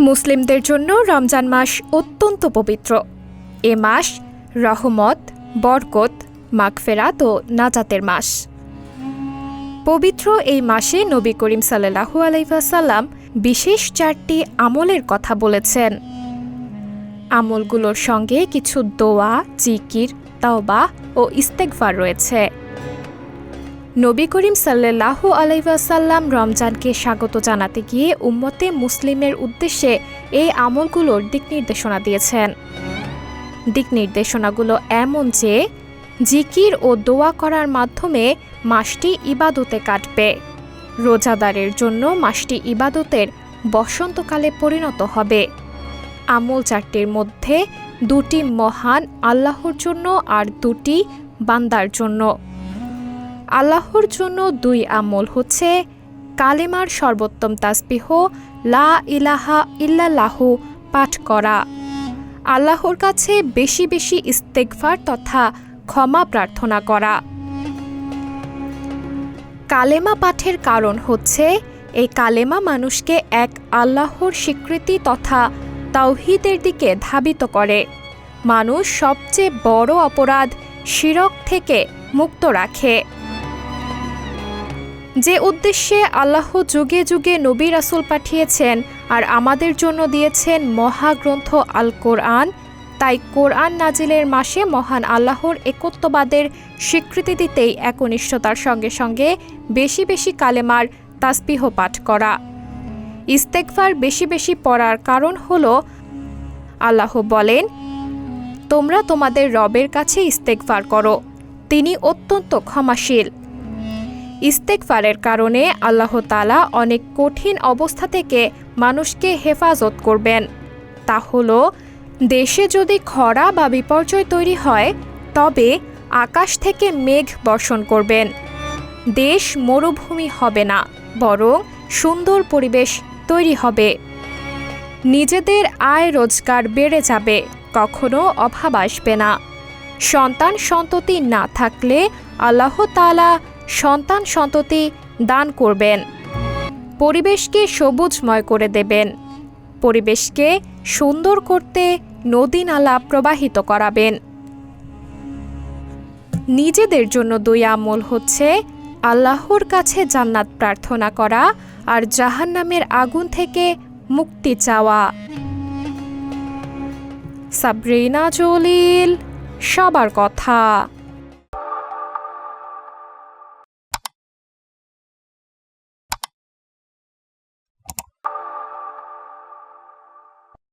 মুসলিমদের জন্য রমজান মাস অত্যন্ত পবিত্র। এ মাস রহমত, বরকত, মাগফিরাত ও নাজাতের মাস। পবিত্র এই মাসে নবী করিম সাল্লাল্লাহু আলাইহি ওয়াসাল্লাম বিশেষ 4টি আমলের কথা বলেছেন। আমলগুলোর সঙ্গে কিছু দোয়া, জিকির, তাওবা ও ইস্তেগফার রয়েছে। নবী করিম সাল্লাল্লাহু আলাইহি ওয়াসাল্লাম রমজানকে স্বাগত জানাতে গিয়ে উম্মতে মুসলিমের উদ্দেশ্যে এই আমলগুলোর দিক নির্দেশনা দিয়েছেন। দিক নির্দেশনাগুলো এমন যে জিকির ও দোয়া করার মাধ্যমে মাসটি ইবাদতে কাটবে। রোজাদারের জন্য মাসটি ইবাদতের বসন্তকালে পরিণত হবে। আমল 4টির মধ্যে 2টি মহান আল্লাহর জন্য আর 2টি বান্দার জন্য। আল্লাহর জন্য 2 আমল হচ্ছে কালেমার সর্বোত্তম তাসবিহ লা ইলাহা ইল্লাল্লাহু পাঠ করা, আল্লাহর কাছে বেশি বেশি ইস্তেগফার তথা ক্ষমা প্রার্থনা করা। কালেমা পাঠের কারণ হচ্ছে এই কালেমা মানুষকে এক আল্লাহর স্বীকৃতি তথা তাওহীদের দিকে ধাবিত করে। মানুষ সবচেয়ে বড় অপরাধ শিরক থেকে মুক্ত রাখে। যে উদ্দেশ্যে আল্লাহ যুগে যুগে নবী রাসূল পাঠিয়েছেন আর আমাদের জন্য দিয়েছেন মহাগ্রন্থ আল কোরআন, তাই কোরআন নাজিলের মাসে মহান আল্লাহর একত্ববাদের স্বীকৃতি দিতেই একনিষ্ঠতার সঙ্গে সঙ্গে বেশি বেশি কালেমার তাসবিহ পাঠ করা। ইস্তেগফার বেশি বেশি পড়ার কারণ হলো আল্লাহ বলেন, তোমরা তোমাদের রবের কাছে ইস্তেগফার করো, তিনি অত্যন্ত ক্ষমাশীল। ইস্তেগফারের কারণে আল্লাহ তাআলা অনেক কঠিন অবস্থা থেকে মানুষকে হেফাজত করবেন। তা হলো, দেশে যদি খরা বা বিপর্যয় তৈরি হয় তবে আকাশ থেকে মেঘ বর্ষণ করবেন। দেশ মরুভূমি হবে না, বরং সুন্দর পরিবেশ তৈরি হবে। নিজেদের আয় রোজগার বেড়ে যাবে, কখনো অভাব আসবে না। সন্তান সন্ততি না থাকলে আল্লাহ তাআলা সন্তান সন্ততি দান করবেন। পরিবেশকে সবুজময় করে দেবেন। পরিবেশকে সুন্দর করতে নদী নালা প্রবাহিত করাবেন। নিজেদের জন্য 2 আমল হচ্ছে আল্লাহর কাছে জান্নাত প্রার্থনা করা আর জাহান্নামের আগুন থেকে মুক্তি চাওয়া। সাবরিনা জলিল, সবার কথা।